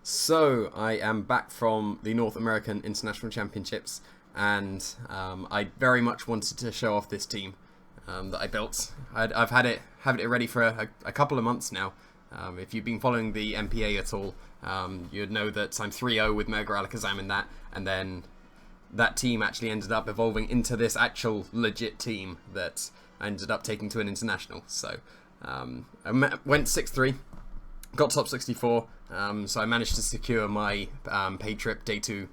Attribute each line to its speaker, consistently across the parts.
Speaker 1: So, I am back from the North American International Championships, and I very much wanted to show off this team that I built. I've had it ready for a couple of months now. If you've been following the MPA at all, you'd know that I'm 3-0 with Mega ALAKAZAM in that, and then that team actually ended up evolving into this actual legit team that I ended up taking to an international. So, I went 6-3. Got top 64, so I managed to secure my paid trip day 2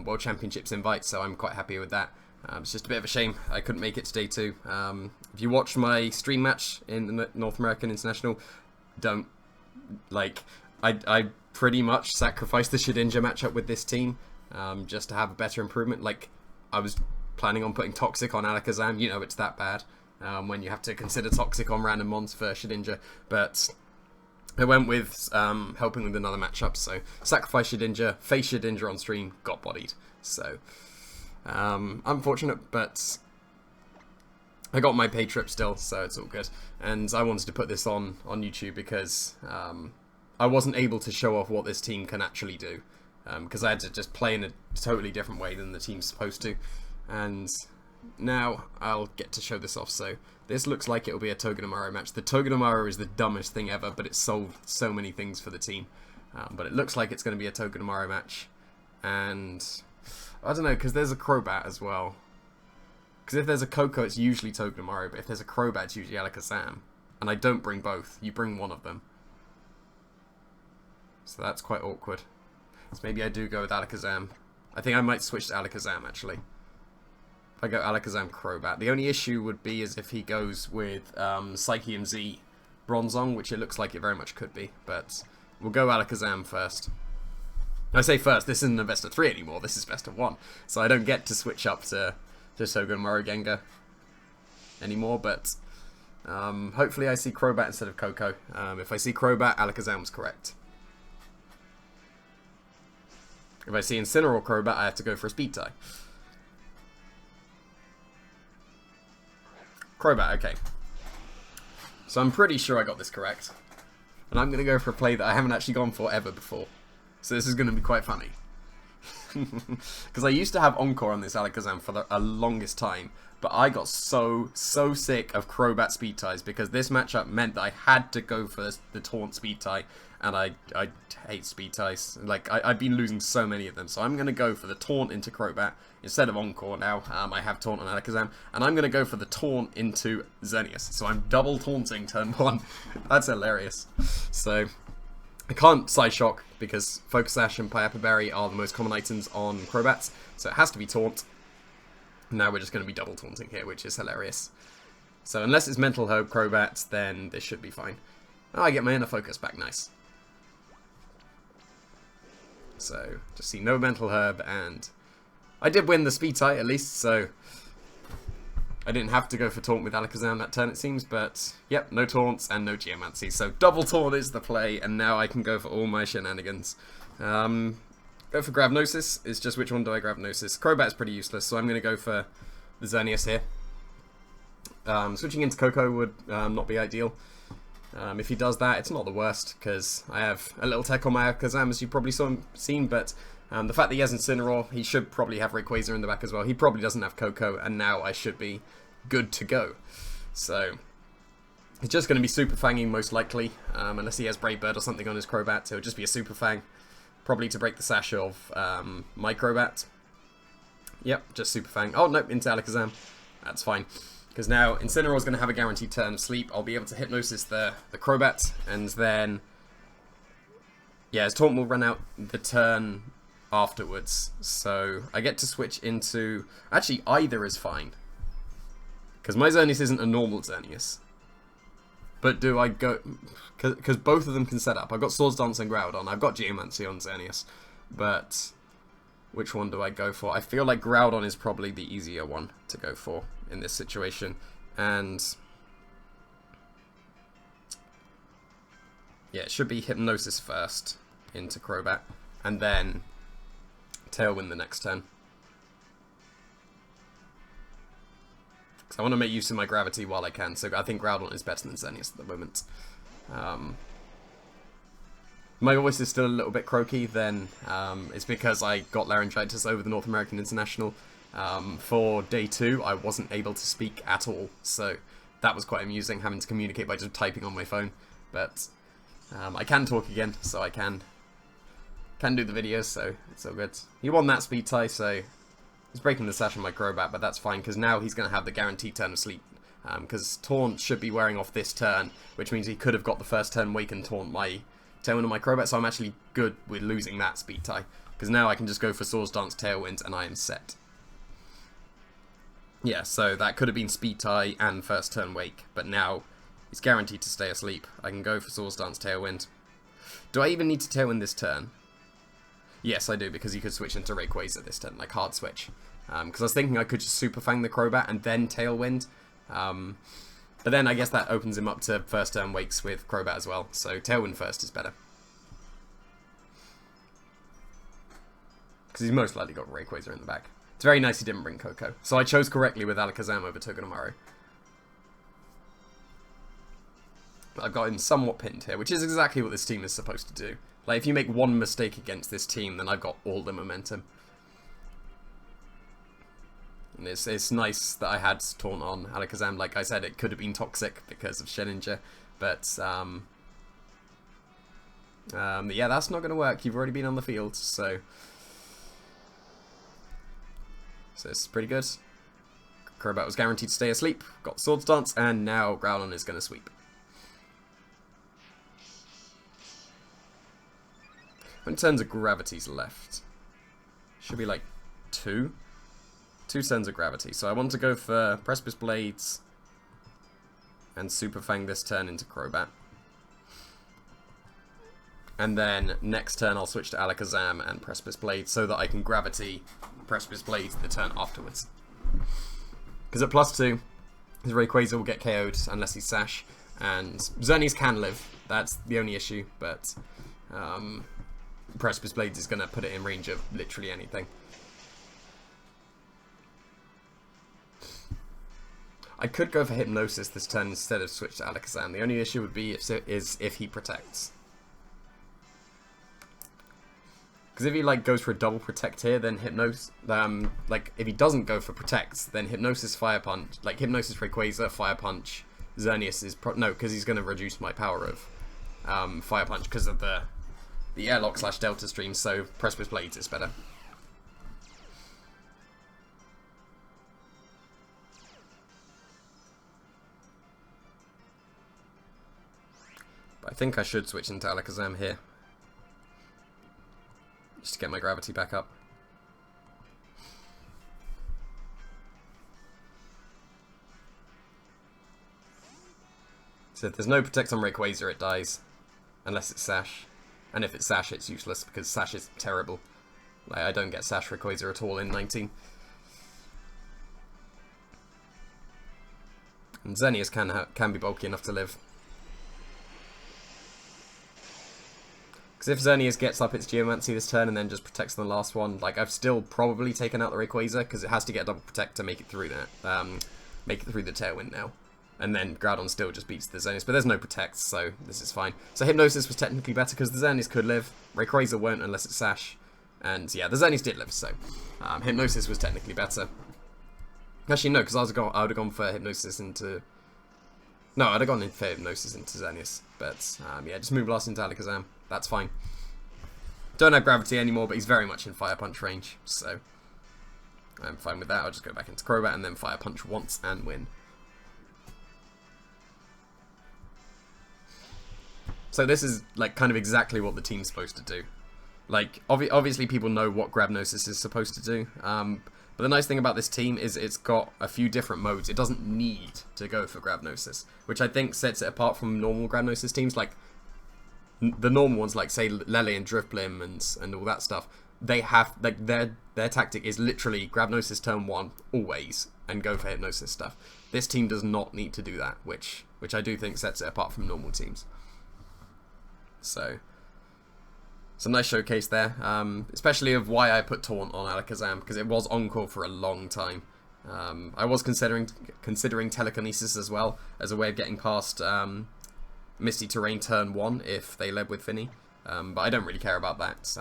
Speaker 1: World Championships invite, so I'm quite happy with that. It's just a bit of a shame I couldn't make it to day 2. If you watch my stream match in the North American International, don't, like, I pretty much sacrificed the Shedinja matchup with this team just to have a better improvement. Like, I was planning on putting Toxic on ALAKAZAM, you know it's that bad when you have to consider Toxic on random mons for Shedinja, but I went with helping with another matchup, so sacrifice Shedinja, face Shedinja on stream, got bodied. So, unfortunate, but I got my pay trip still, so it's all good. And I wanted to put this on YouTube because I wasn't able to show off what this team can actually do. Because I had to just play in a totally different way than the team's supposed to. And now I'll get to show this off. So this looks like it'll be a Togedemaru match. The Togedemaru is the dumbest thing ever, but it solved so many things for the team. But it looks like it's going to be a Togedemaru match. And I don't know, because there's a Crobat as well. Because if there's a Koko, it's usually Togedemaru, but if there's a Crobat, it's usually ALAKAZAM. And I don't bring both. You bring one of them. So that's quite awkward. So maybe I do go with ALAKAZAM. I think I might switch to ALAKAZAM, actually. If I go ALAKAZAM Crobat. The only issue would be is if he goes with Psyche MZ Bronzong, which it looks like it very much could be. But we'll go ALAKAZAM first. I say first, this isn't a best of 3 anymore. This is best of 1. So I don't get to switch up to Togedemaru Gengar anymore. But hopefully I see Crobat instead of Koko. If I see Crobat, ALAKAZAM was correct. If I see Incineroar Crobat, I have to go for a speed tie. Crobat, okay. So I'm pretty sure I got this correct. And I'm going to go for a play that I haven't actually gone for ever before. So this is going to be quite funny. Because I used to have Encore on this ALAKAZAM for the longest time. But I got so sick of Crobat speed ties because this matchup meant that I had to go for the taunt speed tie. And I hate speed ties. Like, I've been losing so many of them. So I'm going to go for the taunt into Crobat instead of Encore now. I have taunt on ALAKAZAM. And I'm going to go for the taunt into Xerneas. So I'm double taunting turn 1. That's hilarious. So I can't Psyshock because Focus Sash and Piappa Berry are the most common items on Crobats. So it has to be taunt. Now we're just going to be double taunting here, which is hilarious. So unless it's Mental Herb Crobat, then this should be fine. Oh, I get my inner focus back, nice. So, just see no Mental Herb, and I did win the speed tie at least, so I didn't have to go for taunt with ALAKAZAM that turn, it seems, but yep, no taunts and no Geomancy. So double taunt is the play, and now I can go for all my shenanigans. Go for Gravnosis. It's just which one do I Gravnosis? Crobat's pretty useless, so I'm going to go for the Xerneas here. Switching into Koko would not be ideal. If he does that, it's not the worst, because I have a little tech on my ALAKAZAM, as you've probably seen, but the fact that he has Incineroar, he should probably have Rayquaza in the back as well. He probably doesn't have Koko, and now I should be good to go. So, it's just going to be Super Fanging, most likely, unless he has Brave Bird or something on his Crobat, so it'll just be a Super Fang, probably to break the sash of my Crobat. Yep, just Super Fang. Oh, no, into ALAKAZAM. That's fine. Because now Incineroar is going to have a guaranteed turn of sleep. I'll be able to Hypnosis the Crobat, and then yeah, his taunt will run out the turn afterwards. So I get to switch into actually either is fine. Because my Xerneas isn't a normal Xerneas. But do I go because both of them can set up. I've got Swords Dance and Groudon. I've got Geomancy on Xerneas. But which one do I go for? I feel like Groudon is probably the easier one to go for in this situation. And yeah, it should be Hypnosis first into Crobat, and then Tailwind the next turn. Because I want to make use of my Gravity while I can, so I think Groudon is better than Xerneas at the moment. my voice is still a little bit croaky, then it's because I got laryngitis over the North American International. For day 2, I wasn't able to speak at all, so that was quite amusing, having to communicate by just typing on my phone. But I can talk again, so I can do the videos, so it's all good. He won that speed tie, so he's breaking the sash on my Crobat, but that's fine, because now he's going to have the guaranteed turn of sleep. Because Taunt should be wearing off this turn, which means he could have got the first turn Wake and Taunt my Tailwind on my Crobat, so I'm actually good with losing that speed tie. Because now I can just go for Swords Dance Tailwind and I am set. Yeah, so that could have been speed tie and first turn Wake, but now he's guaranteed to stay asleep. I can go for Swords Dance Tailwind. Do I even need to Tailwind this turn? Yes, I do, because he could switch into Rayquaza this turn, like hard switch. Because I was thinking I could just Super Fang the Crobat and then Tailwind. But then I guess that opens him up to first turn Wakes with Crobat as well. So Tailwind first is better. Because he's most likely got Rayquaza in the back. It's very nice he didn't bring Coco. So I chose correctly with ALAKAZAM over Togedemaru. But I've got him somewhat pinned here, which is exactly what this team is supposed to do. Like, if you make one mistake against this team, then I've got all the momentum. And it's nice that I had Taunt on ALAKAZAM. Like I said, it could have been toxic because of Shedinja, but yeah, that's not going to work. You've already been on the field, so it's pretty good. Crobat was guaranteed to stay asleep, got Swords Dance, and now Groudon is going to sweep. How many turns of Gravity's left? Should be like 2. 2 turns of Gravity. So I want to go for Precipice Blades and Super Fang this turn into Crobat. And then next turn I'll switch to ALAKAZAM and Precipice Blades so that I can Gravity Precipice Blades the turn afterwards. Because at +2, his Rayquaza will get KO'd unless he's Sash. And Xerneas can live. That's the only issue, but Precipice Blades is going to put it in range of literally anything. I could go for Hypnosis this turn instead of switch to ALAKAZAM. The only issue would be if he protects. Because if he like goes for a double protect here, then Hypnosis, like if he doesn't go for protect, then Hypnosis Fire Punch, like Hypnosis Rayquaza, Fire Punch, Xerneas is no, because he's going to reduce my power of Fire Punch because of the Airlock / Delta Stream. So Precipice Blades is better. I think I should switch into ALAKAZAM here. Just to get my Gravity back up. So if there's no Protect on Rayquaza, it dies. Unless it's Sash. And if it's Sash, it's useless, because Sash is terrible. Like, I don't get Sash Rayquaza at all in 19. And Xerneas can be bulky enough to live. Because if Xerneas gets up its Geomancy this turn and then just protects on the last one, like I've still probably taken out the Rayquaza because it has to get a double protect to make it through that, make it through the Tailwind now, and then Groudon still just beats the Xerneas, but there's no protects, so this is fine. So Hypnosis was technically better because the Xerneas could live, Rayquaza won't unless it's Sash, and yeah, the Xerneas did live, so Hypnosis was technically better. Actually no, because I would have gone for Hypnosis into. No, I'd have gone in for Hypnosis into Xerneas, but yeah, just Moonblast into ALAKAZAM. That's fine. Don't have Gravity anymore, but he's very much in Fire Punch range, so I'm fine with that. I'll just go back into Crobat and then Fire Punch once and win. So this is like kind of exactly what the team's supposed to do. Like, obviously people know what Grabnosis is supposed to do, but the nice thing about this team is it's got a few different modes. It doesn't need to go for Grabnosis, which I think sets it apart from normal Grabnosis teams. Like, the normal ones, like say Lele and Drifblim and all that stuff, they have like their tactic is literally Grabnosis turn 1 always and go for Hypnosis stuff. This team does not need to do that, which I do think sets it apart from normal teams. So it's a nice showcase there, especially of why I put Taunt on ALAKAZAM, because it was Encore for a long time. I was considering Telekinesis as well as a way of getting past Misty Terrain turn 1 if they led with Finny, But I don't really care about that.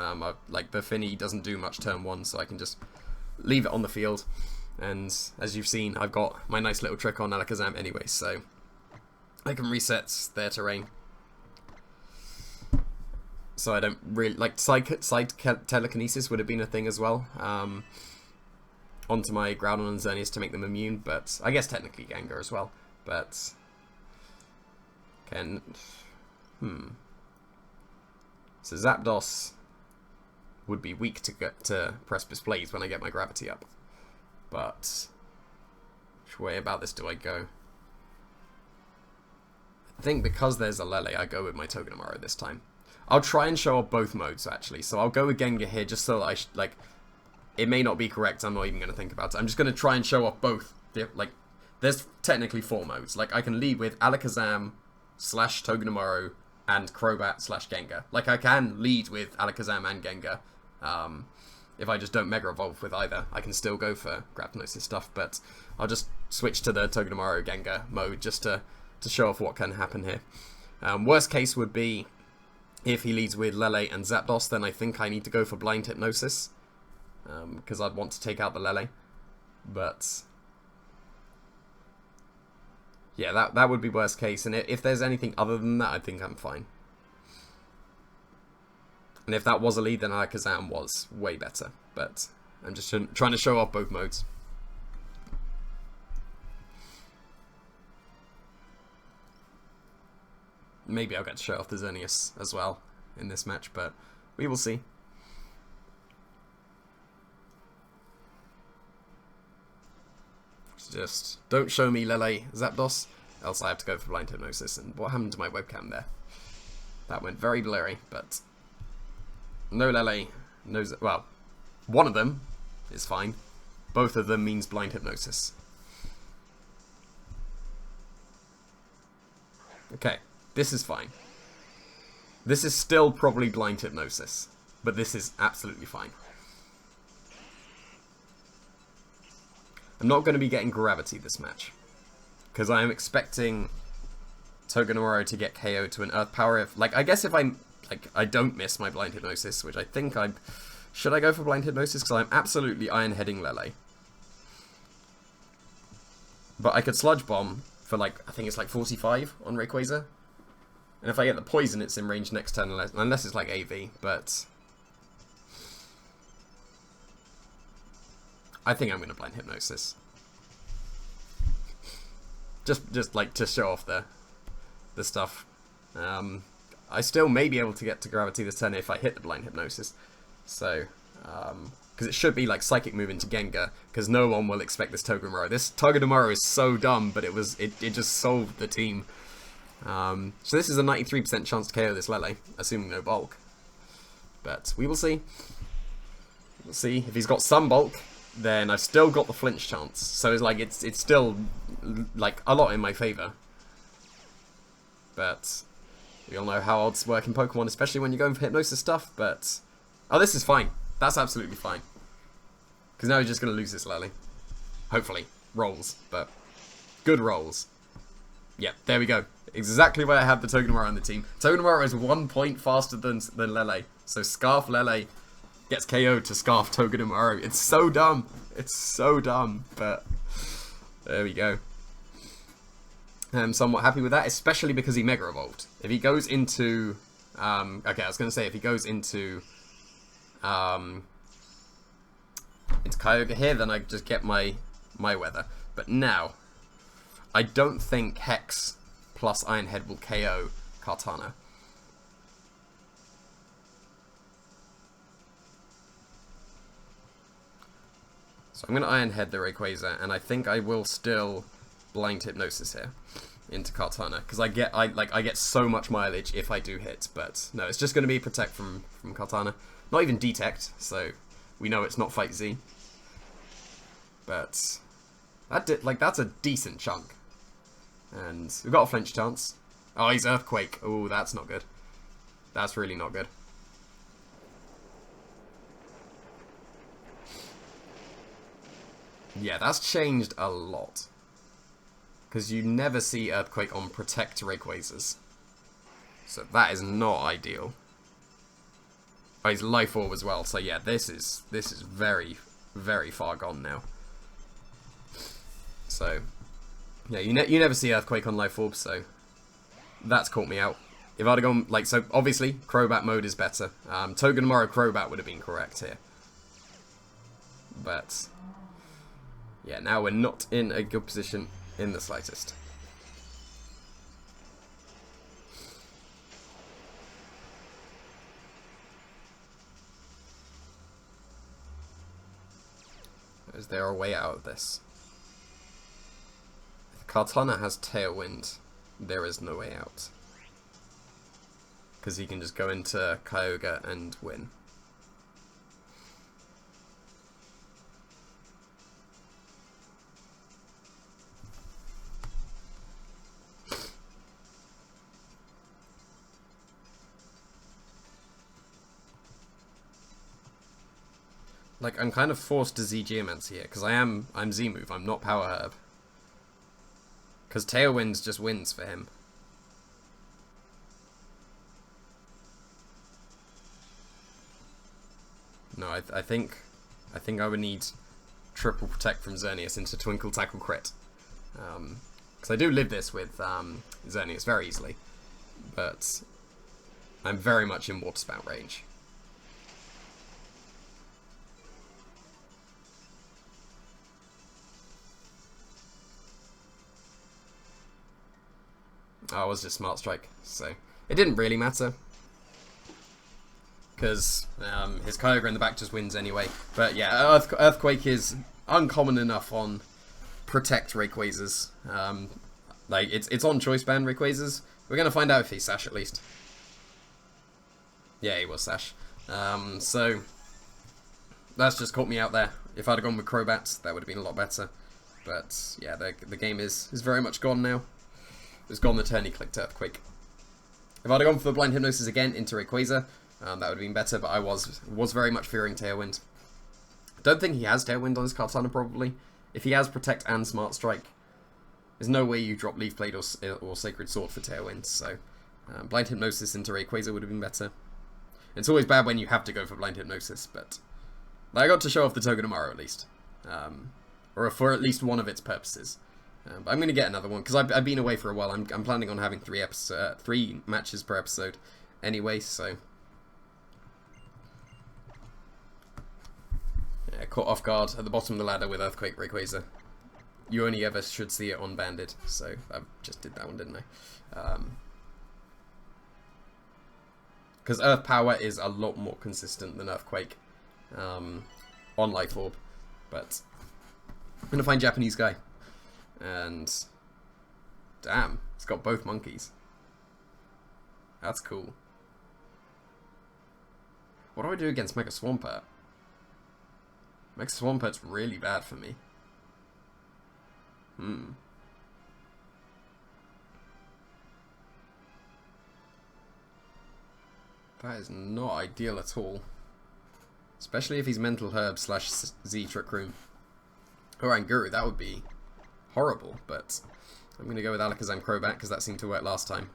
Speaker 1: Like, the Finny doesn't do much turn 1, so I can just leave it on the field. And as you've seen, I've got my nice little trick on ALAKAZAM anyway, so I can reset their terrain. So I don't really... Like, side telekinesis would have been a thing as well. Onto my Groudon and Xerneas to make them immune, but I guess technically Gengar as well. But... So Zapdos would be weak to Precipice Blaze when I get my gravity up. But which way about this do I go? I think because there's a Lele, I go with my Togedemaru this time. I'll try and show off both modes actually. So I'll go with Gengar here just so that I it may not be correct. I'm not even going to think about it. I'm just going to try and show off both. Like, there's technically 4 modes. Like, I can lead with ALAKAZAM / Togedemaru and Crobat / Gengar. Like, I can lead with ALAKAZAM and Gengar. If I just don't Mega Evolve with either, I can still go for Grapnosis stuff, but I'll just switch to the Togedemaru Gengar mode just to show off what can happen here. Worst case would be if he leads with Lele and Zapdos, then I think I need to go for Blind Hypnosis, because I'd want to take out the Lele. But yeah, that would be worst case, and if there's anything other than that, I think I'm fine. And if that was a lead, then ALAKAZAM was way better. But I'm just trying to show off both modes. Maybe I'll get to show off the Xerneas as well in this match, but we will see. Just don't show me Lele Zapdos, else I have to go for Blind Hypnosis. And what happened to my webcam there? That went very blurry, but... No Lele, no... Well, one of them is fine. Both of them means Blind Hypnosis. Okay, this is fine. This is still probably Blind Hypnosis, but this is absolutely fine. I'm not going to be getting Gravity this match, because I am expecting Togedemaru to get KO to an Earth Power. If, like, I guess if I don't miss my Blind Hypnosis, which I think I... Should I go for Blind Hypnosis? Because I'm absolutely Iron Heading Lele. But I could Sludge Bomb for, like, I think it's like 45 on Rayquaza. And if I get the Poison, it's in range next turn, unless it's like AV, but... I think I'm going to Blind Hypnosis. Just like, to show off the stuff. I still may be able to get to Gravity this turn if I hit the Blind Hypnosis. So, because it should be like Psychic Move into Gengar, because no one will expect this Togedemaru. This Togedemaru is so dumb, but it just solved the team. So this is a 93% chance to KO this Lele, assuming no bulk. But we will see. We'll see. If he's got some bulk, then I've still got the flinch chance. So it's like it's still like a lot in my favour. But we all know how odds work in Pokemon, especially when you're going for Hypnosis stuff. But oh, this is fine. That's absolutely fine. Because now he's just going to lose this Lele. Hopefully. Rolls, but good rolls. Yeah, there we go. Exactly where I had the Togedemaru on the team. Togedemaru is 1 point faster than Lele. So Scarf Lele gets KO'd to Scarf Togedemaru. It's so dumb. It's so dumb. But there we go. I'm somewhat happy with that, especially because he Mega Evolved. If he goes into... okay, I was going to say if he goes into Kyogre here, then I just get my weather. But now, I don't think Hex plus Iron Head will KO Kartana. So I'm going to Iron Head the Rayquaza, and I think I will still Blind Hypnosis here into Kartana, because I get so much mileage if I do hit. But no, it's just going to be Protect from Kartana. Not even Detect, so we know it's not Fight Z. But that's a decent chunk. And we've got a flinch chance. Oh, he's Earthquake. Oh, that's not good. That's really not good. Yeah, that's changed a lot. Because you never see Earthquake on Protect Rayquazas. So that is not ideal. Oh, he's Life Orb as well, so yeah, this is very, very far gone now. So, yeah, you never see Earthquake on Life Orb, so that's caught me out. If I'd have gone, like, so obviously, Crobat mode is better. Togedemaru Crobat would have been correct here. But, yeah, now we're not in a good position in the slightest. Is there a way out of this? If Kartana has Tailwind, there is no way out. Because he can just go into Kyogre and win. Like, I'm kind of forced to Z Geomancy here, because I'm Z-move, I'm not Power Herb. Because Tailwind just wins for him. No, I think I would need triple protect from Xerneas into Twinkle Tackle Crit. Because I do live this with Xerneas very easily. But I'm very much in Water Spout range. Oh, it was just Smart Strike, so it didn't really matter. Because his Kyogre in the back just wins anyway. But yeah, Earthquake is uncommon enough on Protect Rayquazas. Like, it's on Choice Band Rayquazas. We're going to find out if he's Sash at least. Yeah, he was Sash. So, that's just caught me out there. If I'd have gone with Crobat, that would have been a lot better. But yeah, the game is very much gone now. It's gone the turn he clicked Earthquake. If I'd have gone for the Blind Hypnosis again into Rayquaza, that would have been better, but I was very much fearing Tailwind. Don't think he has Tailwind on his Kartana, probably. If he has Protect and Smart Strike, there's no way you drop Leaf Blade or Sacred Sword for Tailwind, so Blind Hypnosis into Rayquaza would have been better. It's always bad when you have to go for Blind Hypnosis, but I got to show off the Togedemaru at least. Or for at least one of its purposes. But I'm going to get another one, because I've been away for a while. I'm planning on having 3 matches per episode anyway, so... Yeah, caught off guard at the bottom of the ladder with Earthquake Rayquaza. You only ever should see it on Banded, so I just did that one, didn't I? Because Earth Power is a lot more consistent than Earthquake on Life Orb. But I'm going to find Japanese guy. And damn, it's got both monkeys. That's cool. What do I do against Mega Swampert? Mega Swampert's really bad for me. That is not ideal at all. Especially if he's Mental Herb / Z Trick Room. Or Anguru, that would be horrible, but I'm going to go with Alakazam Crobat because that seemed to work last time.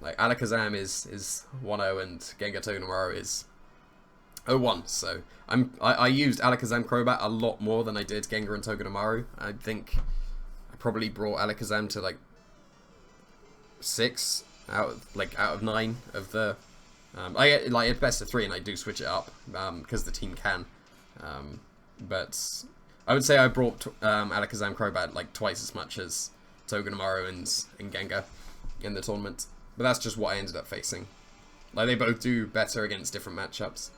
Speaker 1: Like, Alakazam is 1-0 and Gengar Togedemaru is 0-1, so I used Alakazam Crobat a lot more than I did Gengar and Togedemaru. I think I probably brought Alakazam to like 6 out of 9 of the I get like it's best of 3 and I do switch it up because the team can. But I would say I brought Alakazam Crobat like twice as much as Togedemaru and Gengar in the tournament. But that's just what I ended up facing. Like, they both do better against different matchups.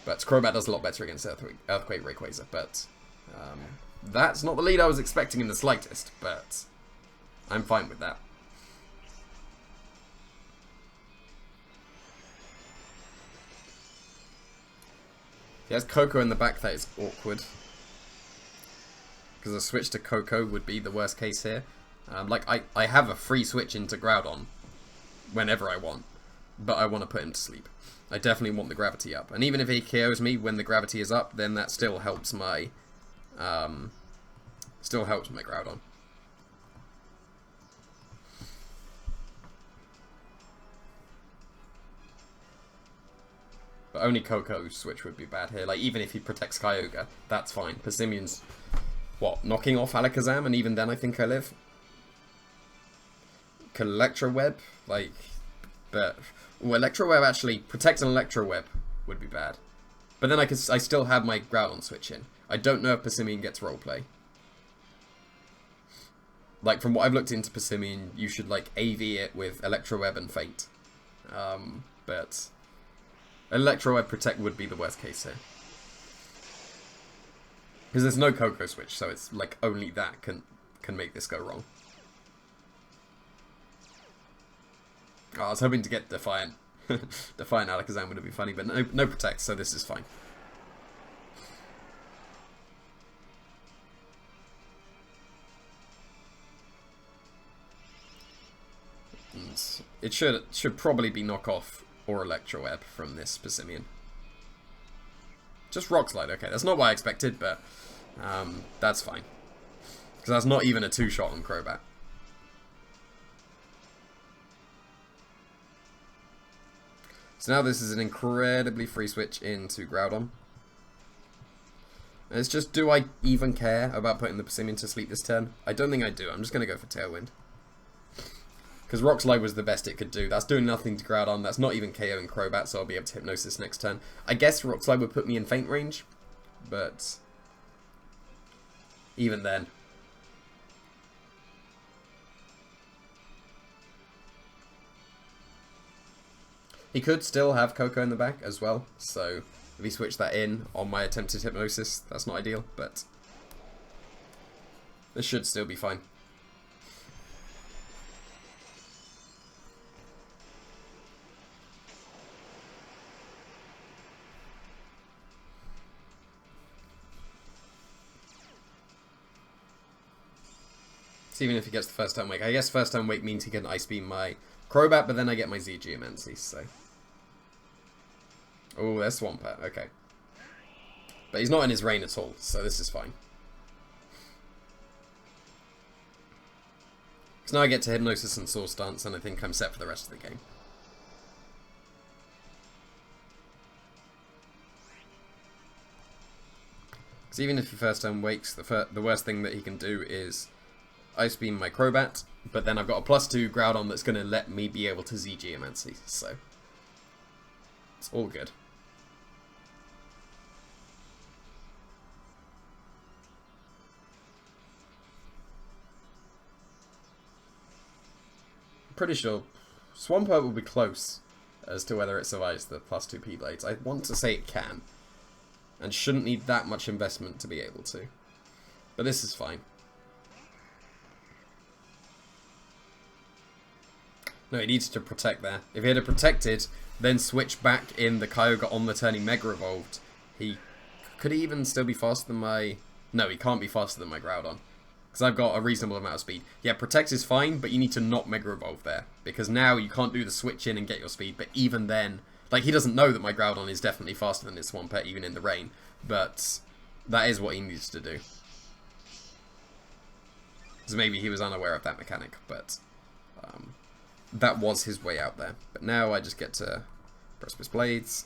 Speaker 1: But Crobat does a lot better against Earthquake Rayquaza. But that's not the lead I was expecting in the slightest. But I'm fine with that. He has Coco in the back, that is awkward. Because a switch to Coco would be the worst case here. Like, I have a free switch into Groudon whenever I want. But I want to put him to sleep. I definitely want the gravity up. And even if he KOs me when the gravity is up, then that still helps my... Groudon. only Coco switch would be bad here. Like, even if he protects Kyogre, that's fine. Persimmion's, what, knocking off Alakazam, and even then I think I live? Could Electro Web? Like, but... Well, Electro Web actually, protect an Electro Web would be bad. But then I still have my Groudon switch in. I don't know if Persimmon gets roleplay. Like, from what I've looked into Persimmon, you should, like, AV it with Electro Web and Faint. But Electro Web Protect would be the worst case here. Because there's no Coco switch, so it's, like, only that can make this go wrong. Oh, I was hoping to get Defiant. Defiant Alakazam would have been funny, but no Protect, so this is fine. And it should probably be Knock Off or Electro Web from this Persimmon. Just Rock Slide, okay, that's not what I expected, but that's fine. Because that's not even a 2-shot on Crobat. So now this is an incredibly free switch into Groudon. And it's just, do I even care about putting the Persimmon to sleep this turn? I don't think I do. I'm just going to go for Tailwind. Because Rock Slide was the best it could do. That's doing nothing to Groudon. That's not even KOing Crobat, so I'll be able to Hypnosis next turn. I guess Rock Slide would put me in Faint range, but even then. He could still have Coco in the back as well, so if he switched that in on my attempted Hypnosis, that's not ideal, but this should still be fine. So even if he gets the first turn wake, I guess first turn wake means he can Ice Beam my Crobat, but then I get my Z Geomancy, so. Oh, there's Swampert, okay. But he's not in his rain at all, so this is fine. So now I get to Hypnosis and Source Dance, and I think I'm set for the rest of the game. Because even if he first turn wakes, the worst thing that he can do is Ice Beam my Crobat, but then I've got a +2 Groudon that's going to let me be able to Z Geomancy, so it's all good. I'm pretty sure Swampert will be close as to whether it survives the +2 P-Blades. I want to say it can, and shouldn't need that much investment to be able to, but this is fine. No, he needs to protect there. If he had protected, then switch back in the Kyogre on the turn he Mega Evolved, could he even still be faster than my... No, he can't be faster than my Groudon. Because I've got a reasonable amount of speed. Yeah, protect is fine, but you need to not Mega Evolve there. Because now you can't do the switch in and get your speed, but even then... Like, he doesn't know that my Groudon is definitely faster than his Swampert, even in the rain. But that is what he needs to do. So maybe he was unaware of that mechanic, but... that was his way out there. But now I just get to Precipice Blades.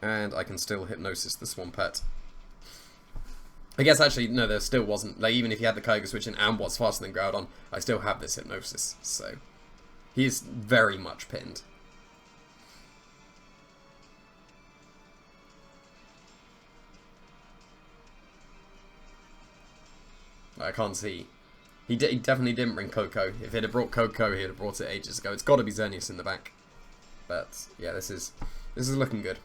Speaker 1: And I can still Hypnosis the Swampert. I guess actually, no, there still wasn't. Like, even if he had the Kyogre switch in and was faster than Groudon, I still have this Hypnosis. So, he's very much pinned. I can't see. He definitely didn't bring Coco. If he'd have brought Coco, he'd have brought it ages ago. It's got to be Xerneas in the back. But yeah, this is looking good.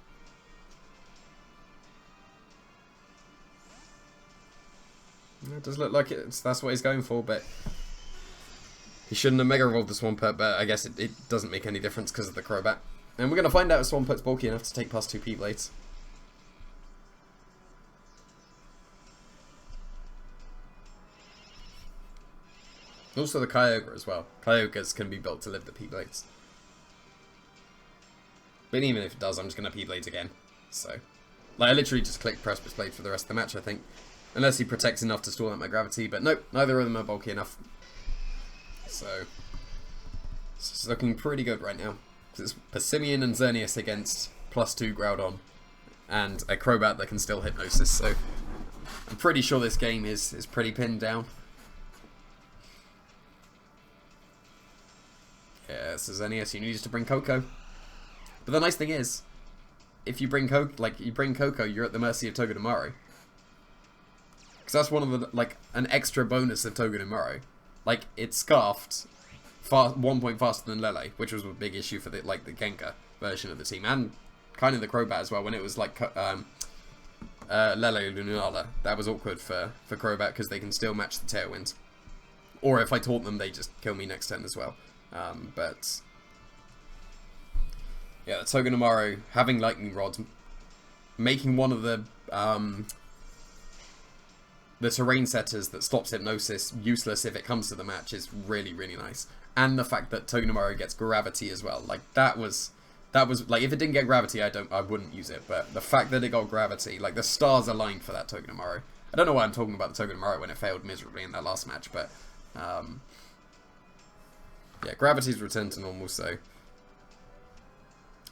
Speaker 1: It does look like that's what he's going for, but he shouldn't have Mega Evolved the Swampert. But I guess it doesn't make any difference because of the Crobat. And we're gonna find out if Swampert's bulky enough to take +2 P-Blades. Also the Kyogre as well. Kyogres can be built to live the P-Blades. But even if it does, I'm just going to P-Blades again. So, like, I literally just click Precipice Blade for the rest of the match, I think. Unless he protects enough to stall out my gravity. But nope, neither of them are bulky enough. So, it's looking pretty good right now. It's Persimmon and Xerneas against +2 Groudon, and a Crobat that can still Hypnosis, so I'm pretty sure this game is pretty pinned down. Yes, as NES, you need to bring Coco. But the nice thing is, if you bring Coco, you're at the mercy of Togedemaru. Because that's one of the, like, an extra bonus of Togedemaru. Like, it scarfed 1 point faster than Lele, which was a big issue for the Gengar version of the team, and kind of the Crobat as well, when it was like Lele Lunala. That was awkward for Crobat, because they can still match the Tailwind. Or if I taunt them, they just kill me next turn as well. But yeah, Togedemaru having Lightning Rod, making one of the terrain setters that stops Hypnosis useless if it comes to the match is really, really nice. And the fact that Togedemaru gets Gravity as well, like that was like, if it didn't get Gravity, I wouldn't use it. But the fact that it got Gravity, like the stars aligned for that Togedemaru. I don't know why I'm talking about the Togedemaru when it failed miserably in that last match, but yeah, Gravity's returned to normal, so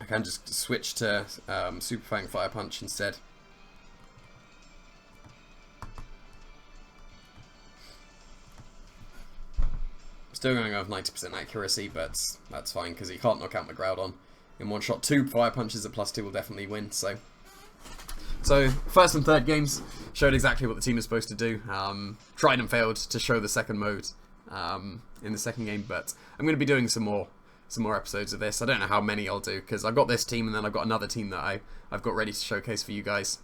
Speaker 1: I can just switch to Super Fang Fire Punch instead. Still going to go with 90% accuracy, but that's fine, because he can't knock out my Groudon in one shot. 2 Fire Punches at +2 will definitely win, so first and third games showed exactly what the team is supposed to do. Tried and failed to show the second mode in the second game, but I'm going to be doing some more episodes of this. I don't know how many I'll do, because I've got this team, and then I've got another team that I've got ready to showcase for you guys,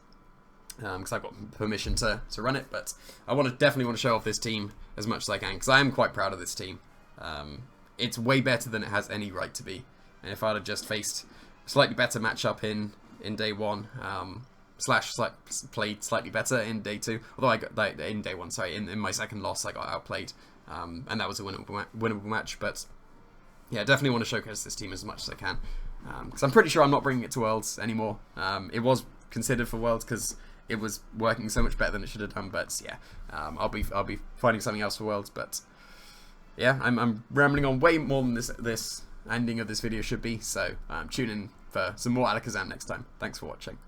Speaker 1: because I've got permission to run it. But I definitely want to show off this team as much as I can, because I am quite proud of this team. It's way better than it has any right to be, and if I'd have just faced a slightly better matchup in day one, played slightly better in day two, although I got in day one, sorry, in my second loss I got outplayed, and that was a winnable match. But yeah, definitely want to showcase this team as much as I can, because I'm pretty sure I'm not bringing it to Worlds anymore. It was considered for Worlds because it was working so much better than it should have done, but yeah, I'll be finding something else for Worlds. But yeah, I'm rambling on way more than this ending of this video should be, so tune in for some more ALAKAZAM next time. Thanks for watching.